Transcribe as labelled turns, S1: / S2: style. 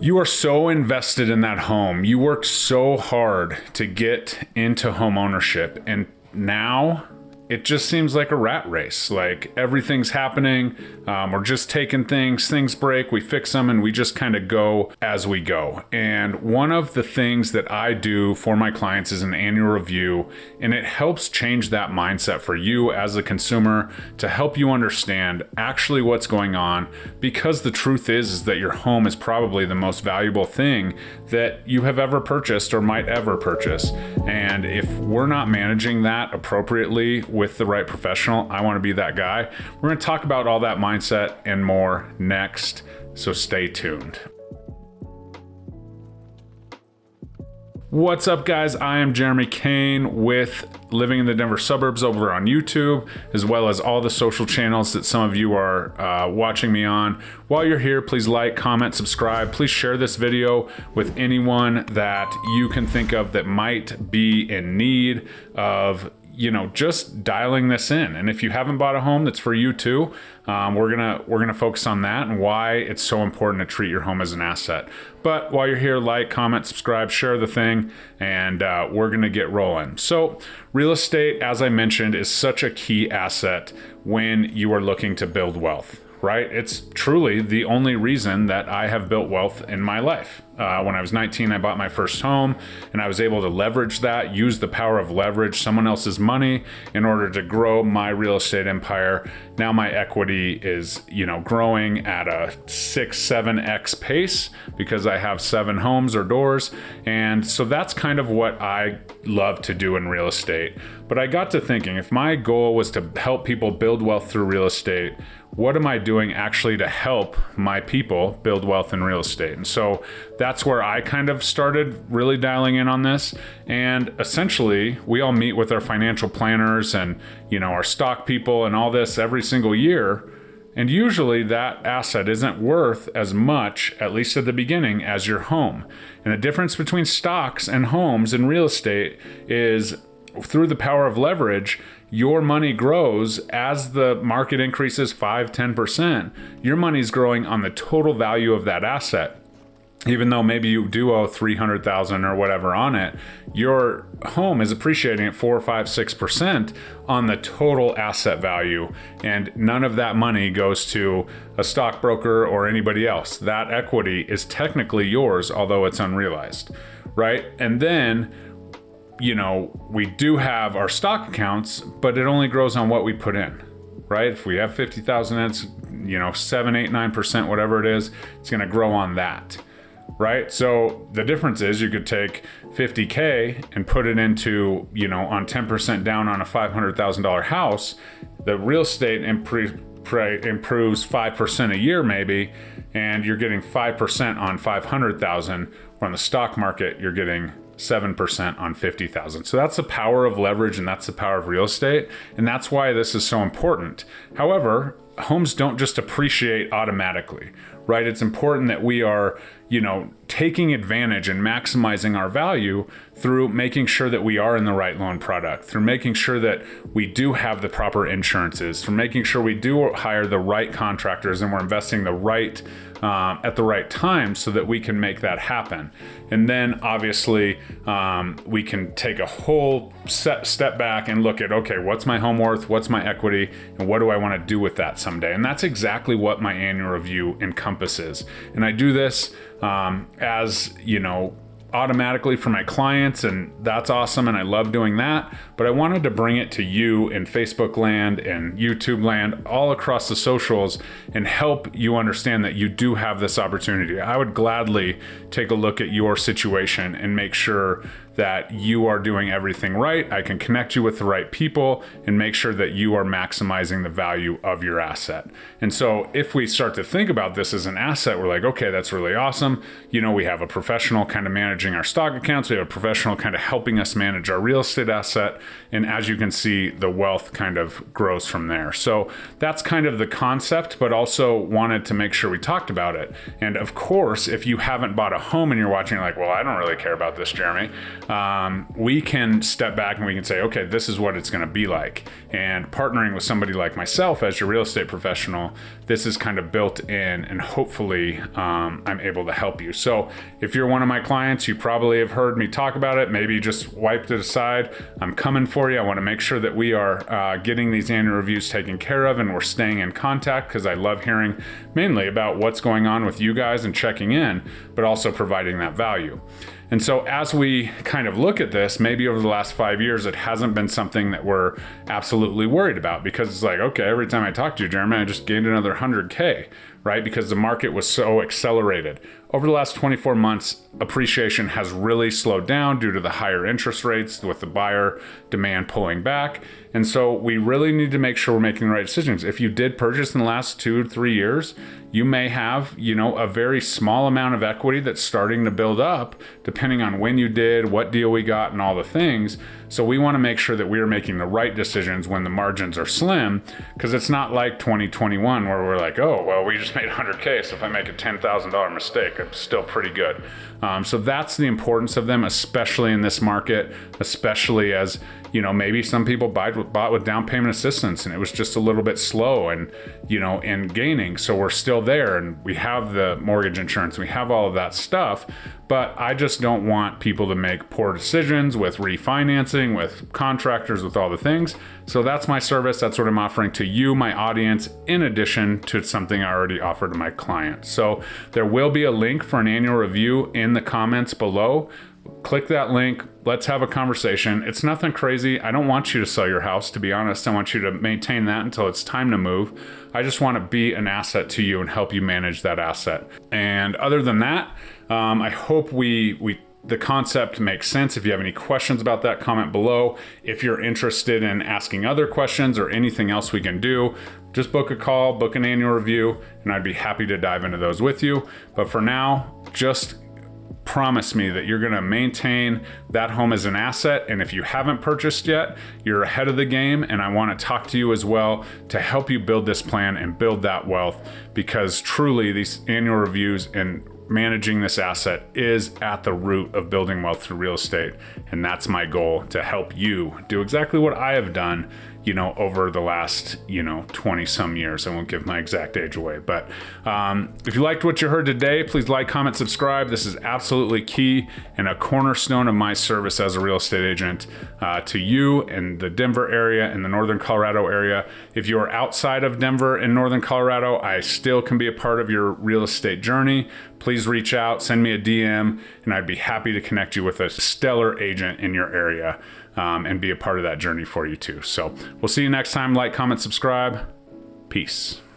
S1: You are so invested in that home. You worked so hard to get into home ownership, and now it just seems like a rat race. Like everything's happening. We're just taking things break, we fix them, and we just kind of go as we go. And one of the things that I do for my clients is an annual review, and it helps change that mindset for you as a consumer to help you understand actually what's going on, because the truth is that your home is probably the most valuable thing that you have ever purchased or might ever purchase. And if we're not managing that appropriately with the right professional, I want to be that guy. We're going to talk about all that mindset and more next, so stay tuned. What's up, guys? I am Jeremy Kane with Living in the Denver Suburbs over on YouTube, as well as all the social channels that some of you are watching me on. While you're here, please like, comment, subscribe. Please share this video with anyone that you can think of that might be in need of just dialing this in. And if you haven't bought a home, that's for you too. We're gonna focus on that and why it's so important to treat your home as an asset. But while you're here, like, comment, subscribe, share the thing, and we're gonna get rolling. So real estate, as I mentioned, is such a key asset when you are looking to build wealth, right? It's truly the only reason that I have built wealth in my life. When I was 19, I bought my first home, and I was able to leverage that, use the power of leverage someone else's money in order to grow my real estate empire. Now my equity is, growing at a 6-7x pace because I have 7 homes or doors. And so that's kind of what I love to do in real estate. But I got to thinking, if my goal was to help people build wealth through real estate, what am I doing actually to help my people build wealth in real estate? And so that's where I kind of started really dialing in on this. And essentially, we all meet with our financial planners and, our stock people and all this every single year. And usually that asset isn't worth as much, at least at the beginning, as your home. And the difference between stocks and homes in real estate is through the power of leverage, your money grows as the market increases 5-10%. Your money's growing on the total value of that asset. Even though maybe you do owe $300,000 or whatever on it, your home is appreciating at 4, 5, 6% on the total asset value. And none of that money goes to a stockbroker or anybody else. That equity is technically yours, although it's unrealized, right? And then we do have our stock accounts, but it only grows on what we put in, right? If we have 50,000, it's, 7, 8, 9%, whatever it is, it's going to grow on that, right? So the difference is you could take 50K and put it into, on 10% down on a $500,000 house. The real estate improves 5% a year maybe, and you're getting 5% on 500,000. Or on the stock market, you're getting 7% on 50,000. So that's the power of leverage, and that's the power of real estate. And that's why this is so important. However, homes don't just appreciate automatically, right? It's important that we are, taking advantage and maximizing our value through making sure that we are in the right loan product, through making sure that we do have the proper insurances, through making sure we do hire the right contractors and we're investing the right at the right time so that we can make that happen. And then obviously we can take a whole step back and look at, okay, what's my home worth? What's my equity? And what do I want to do with that someday? And that's exactly what my annual review encompasses. And I do this as, automatically for my clients, and that's awesome, and I love doing that. But I wanted to bring it to you in Facebook land and YouTube land, all across the socials, and help you understand that you do have this opportunity. I would gladly take a look at your situation and make sure that you are doing everything right. I can connect you with the right people and make sure that you are maximizing the value of your asset. And so if we start to think about this as an asset, we're like, okay, that's really awesome. We have a professional kind of managing our stock accounts. We have a professional kind of helping us manage our real estate asset. And as you can see, the wealth kind of grows from there. So that's kind of the concept, but also wanted to make sure we talked about it. And of course, if you haven't bought a home and you're watching, you're like, well, I don't really care about this, Jeremy. we can step back and we can say, okay, this is what it's going to be like. And partnering with somebody like myself as your real estate professional, this is kind of built in, and hopefully I'm able to help you. So if you're one of my clients, you probably have heard me talk about it, maybe just wiped it aside. I'm coming for you. I want to make sure that we are getting these annual reviews taken care of, and we're staying in contact, because I love hearing mainly about what's going on with you guys and checking in, but also providing that value. And so as we kind of look at this, maybe over the last 5 years, it hasn't been something that we're absolutely worried about, because it's like, okay, every time I talk to you, Jeremy, I just gained another 100K, right? Because the market was so accelerated. Over the last 24 months, appreciation has really slowed down due to the higher interest rates, with the buyer demand pulling back. And so we really need to make sure we're making the right decisions. If you did purchase in the last 2 to 3 years, you may have, a very small amount of equity that's starting to build up, depending on when you did, what deal we got, and all the things. So we want to make sure that we are making the right decisions when the margins are slim, because it's not like 2021 where we're like, oh, well, we just made 100K, so if I make a $10,000 mistake, it's still pretty good. So that's the importance of them, especially in this market, especially as, maybe some people bought with down payment assistance and it was just a little bit slow and, and gaining. So we're still there, and we have the mortgage insurance, we have all of that stuff. But I just don't want people to make poor decisions with refinancing, with contractors, with all the things. So that's my service. That's what I'm offering to you, my audience, in addition to something I already offer to my clients. So there will be a link for an annual review in the comments below. Click that link. Let's have a conversation. It's nothing crazy. I don't want you to sell your house, to be honest. I want you to maintain that until it's time to move. I just want to be an asset to you and help you manage that asset. And other than that, I hope the concept makes sense. If you have any questions about that, comment below. If you're interested in asking other questions or anything else we can do, just book a call, book an annual review, and I'd be happy to dive into those with you. But for now, just promise me that you're going to maintain that home as an asset. And if you haven't purchased yet, you're ahead of the game. And I want to talk to you as well to help you build this plan and build that wealth, because truly these annual reviews and managing this asset is at the root of building wealth through real estate. And that's my goal, to help you do exactly what I have done, over the last, 20 some years. I won't give my exact age away, but if you liked what you heard today, please like, comment, subscribe. This is absolutely key and a cornerstone of my service as a real estate agent to you in the Denver area and the Northern Colorado area. If you are outside of Denver and Northern Colorado, I still can be a part of your real estate journey. Please reach out, send me a DM, and I'd be happy to connect you with a stellar agent in your area and be a part of that journey for you too. So we'll see you next time. Like, comment, subscribe. Peace.